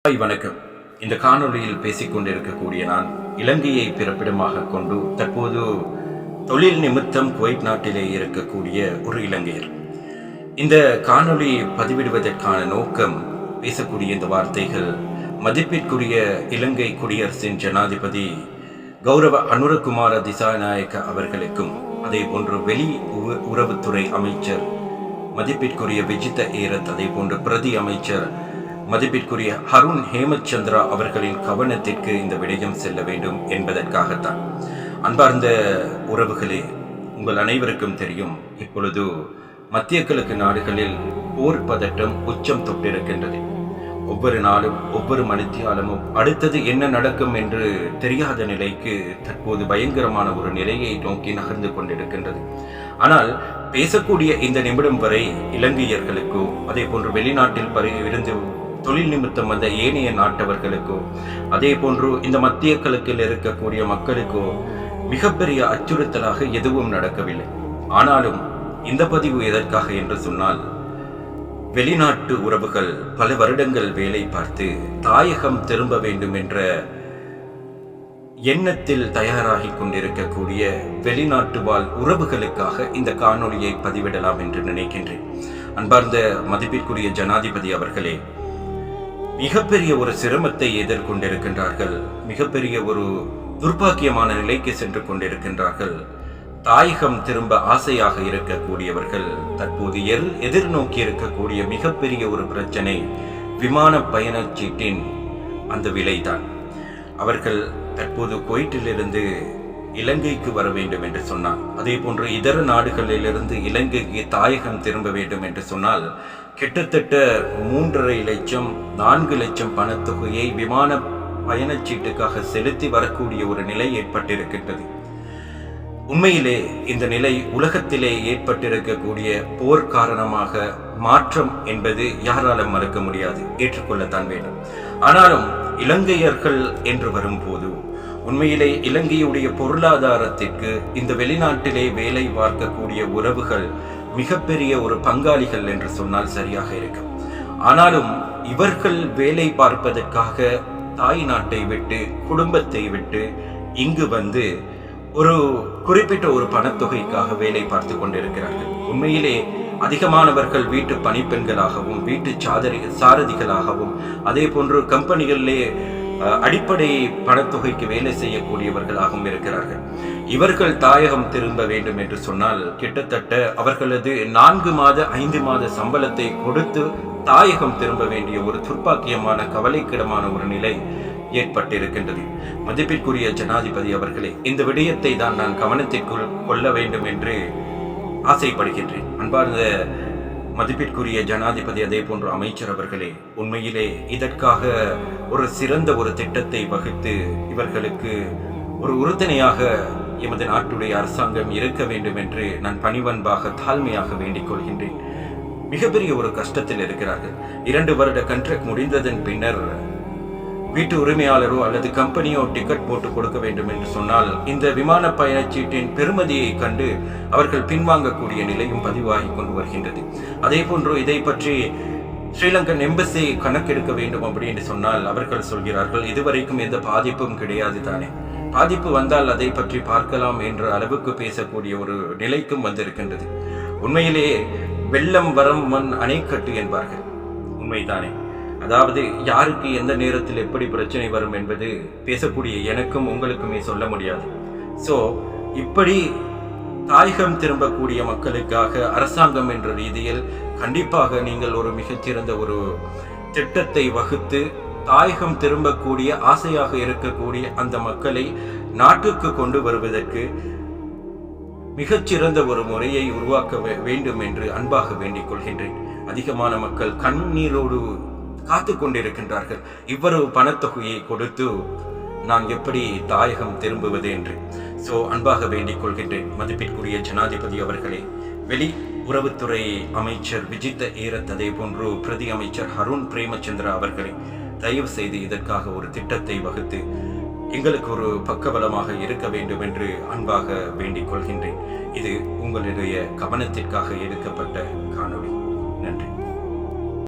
வணக்கம். இந்த காணொளியில் பேசிக்கொண்டிருக்கக்கூடிய நான் இலங்கையை பிறப்பிடமாக கொண்டு தற்போது தொழில் நிமித்தம் குவைத் நாட்டிலே இருக்கக்கூடிய ஒரு இலங்கையர். இந்த காணொளி பதிவிடுவதற்கான நோக்கம், பேசக்கூடிய இந்த வார்த்தைகள் மதிப்பிற்குரிய இலங்கை குடியரசின் ஜனாதிபதி கௌரவ அனுரகுமார திசாநாயக்க அவர்களுக்கும், அதே போன்று வெளி உறவுத்துறை அமைச்சர் மதிப்பிற்குரிய விஜித ஏரத், அதே போன்று பிரதி அமைச்சர் மதிப்பிற்குரிய ஹருண் ஹேமச்சந்திரா அவர்களின் கவனத்திற்கு இந்த விடயம் செல்ல வேண்டும் என்பதற்காகத்தான். அன்பார்ந்த உறவுகளே, உங்கள் அனைவருக்கும் தெரியும், இப்பொழுது மத்திய கிழக்கு நாடுகளில் போர் பதட்டம் உச்சம் தொட்டிருக்கின்றது. ஒவ்வொரு நாளும் ஒவ்வொரு மணித்தியாலமும் அடுத்தது என்ன நடக்கும் என்று தெரியாத நிலைக்கு தற்போது பயங்கரமான ஒரு நிலையை நோக்கி நகர்ந்து கொண்டிருக்கின்றது. ஆனால் பேசக்கூடிய இந்த நிமிடம் வரை இலங்கையர்களுக்கோ, அதே போன்று வெளிநாட்டில் இருந்து தொழில் நிமித்தம் வந்த ஏனைய நாட்டவர்களுக்கோ, அதே போன்று இந்த மத்திய கிழக்கில் இருக்கக்கூடிய மக்களுக்கோ மிகப்பெரிய அச்சுறுத்தலாக எதுவும் நடக்கவில்லை. ஆனாலும் இந்த பதிவு எதற்காக என்று சொன்னால், வெளிநாட்டு உறவுகள் பல வருடங்கள் வேலை பார்த்து தாயகம் திரும்ப வேண்டும் என்ற எண்ணத்தில் தயாராகி கொண்டிருக்கக்கூடிய வெளிநாட்டு வாழ் உறவுகளுக்காக இந்த காணொளியை பதிவிடலாம் என்று நினைக்கின்றேன். அன்பார்ந்த மதிப்பிற்குரிய ஜனாதிபதி அவர்களே, மிகப்பெரிய ஒரு சிரமத்தை எதிர்கொண்டிருக்கின்றார்கள். மிகப்பெரிய ஒரு துர்பாக்கியமான நிலைக்கு சென்று கொண்டிருக்கின்றார்கள். தாயகம் திரும்ப ஆசையாக இருக்கக்கூடியவர்கள் தற்போது எதிர்நோக்கி இருக்கக்கூடிய மிகப்பெரிய ஒரு பிரச்சனை விமான பயணச்சீட்டின் அந்த விலைதான். அவர்கள் தற்போது குவைட்டிலிருந்து இலங்கைக்கு வர வேண்டும் என்று சொன்னால், அதே போன்று இதர நாடுகளிலிருந்து இலங்கைக்கு தாயகம் திரும்ப வேண்டும் என்று சொன்னால் கிட்டத்தட்ட 3.5 லட்சம் 4 லட்சம் பணத்தொகையை விமான பயணச்சீட்டுக்காக செலுத்தி வரக்கூடிய ஒரு நிலை ஏற்பட்டிருக்கின்றது. உண்மையிலே இந்த நிலை உலகத்திலே ஏற்பட்டிருக்கக்கூடிய போர் காரணமாக மாற்றம் என்பது யாராலும் மறுக்க முடியாது, ஏற்றுக்கொள்ளத்தான் வேண்டும். ஆனாலும் இலங்கையர்கள் என்று வரும்போது உண்மையிலே இலங்கையுடைய பொருளாதாரத்திற்கு இந்த வெளிநாட்டிலே வேலை பார்க்கக்கூடிய உறவுகள் மிகப்பெரிய ஒரு பங்காளிகள் என்று சொன்னால் சரியாக இருக்கும். ஆனாலும் இவர்கள் வேலை பார்ப்பதற்காக தாய் நாட்டை விட்டு, குடும்பத்தை விட்டு இங்கு வந்து ஒரு குறிப்பிட்ட ஒரு பணத்தொகைக்காக வேலை பார்த்து கொண்டிருக்கிறார்கள். உண்மையிலே அதிகமானவர்கள் வீட்டு பணிப்பெண்களாகவும், வீட்டு சாரதிகளாகவும், அதே போன்று கம்பெனிகளிலே அடிப்படை பணத்தொகைக்கு வேலை செய்யக்கூடியவர்களாகவும் இருக்கிறார்கள். இவர்கள் தாயகம் திரும்ப வேண்டும் என்று சொன்னால் கிட்டத்தட்ட அவர்களது 4 மாத 5 மாத சம்பளத்தை கொடுத்து தாயகம் திரும்ப வேண்டிய ஒரு துர்ப்பாக்கியமான கவலைக்கிடமான ஒரு நிலை ஏற்பட்டிருக்கின்றது. மதிப்பிற்குரிய ஜனாதிபதி அவர்களே, இந்த விடயத்தை தான் நான் கவனத்திற்குள் கொள்ள வேண்டும் என்று ஆசைப்படுகின்றேன். அன்பார்ந்த மதிப்பிற்குரிய ஜனாதிபதி, அதே போன்ற அமைச்சர் அவர்களே, உண்மையிலே இதற்காக ஒரு சிறந்த ஒரு திட்டத்தை வகுத்து இவர்களுக்கு ஒரு உறுதுணையாக எமது நாட்டுடைய அரசாங்கம் இருக்க வேண்டும் என்று நான் பணிவன்பாக தாழ்மையாக வேண்டிக் கொள்கின்றேன். மிகப்பெரிய ஒரு கஷ்டத்தில் இருக்கிறார்கள். 2 வருட கண்ட்ராக்ட் முடிந்ததன் பின்னர் வீட்டு உரிமையாளரோ அல்லது கம்பெனியோ டிக்கெட் போட்டு கொடுக்க வேண்டும் என்று சொன்னால் இந்த விமான பயணச்சீட்டின் பெருமதியை கண்டு அவர்கள் பின்வாங்கக்கூடிய நிலையும் பதிவாகி கொண்டு வருகின்றது. அதே போன்று இதை பற்றி ஸ்ரீலங்கன் எம்பசி கணக்கெடுக்க வேண்டும் அப்படின்னு சொன்னால் அவர்கள் சொல்கிறார்கள், இதுவரைக்கும் எந்த பாதிப்பும் கிடையாது தானே, பாதிப்பு வந்தால் அதை பற்றி பார்க்கலாம் என்ற அளவுக்கு பேசக்கூடிய ஒரு நிலைக்கும் வந்திருக்கின்றது. உண்மையிலே வெள்ளம் வரம் மண் அணைக்கட்டு என்பார்கள், உண்மைதானே? அதாவது யாருக்கு எந்த நேரத்தில் எப்படி பிரச்சனை வரும் என்பது பேசக்கூடிய எனக்கும் உங்களுக்குமே சொல்ல முடியாது. ஸோ இப்படி தாயகம் திரும்பக்கூடிய மக்களுக்காக அரசாங்கம் என்ற ரீதியில் கண்டிப்பாக நீங்கள் ஒரு மிகச்சிறந்த ஒரு திட்டத்தை வகுத்து தாயகம் திரும்பக்கூடிய ஆசையாக இருக்கக்கூடிய அந்த மக்களை நாட்டுக்கு கொண்டு வருவதற்கு மிகச்சிறந்த ஒரு முறையை உருவாக்க வேண்டும் என்று அன்பாக வேண்டிக் கொள்கின்றேன். அதிகமான மக்கள் கண்ணீரோடு காத்து கொண்டிருக்கின்றார்கள். இவ்வளவு பணத்தொகையை கொடுத்து நான் எப்படி தாயகம் திரும்புவது என்று. ஸோ அன்பாக வேண்டிக் கொள்கின்றேன். மதிப்பிற்குரிய ஜனாதிபதி அவர்களே, வெளி உறவுத்துறை அமைச்சர் விஜித ஏரத், அதே போன்று பிரதி அமைச்சர் ஹருண் ஹேமச்சந்திரா அவர்களே, தயவு செய்து இதற்காக ஒரு திட்டத்தை வகுத்து எங்களுக்கு ஒரு பக்கபலமாக இருக்க வேண்டும் என்று அன்பாக வேண்டிக் கொள்கின்றேன். இது உங்களுடைய கவனத்திற்காக எடுக்கப்பட்ட காணொளி.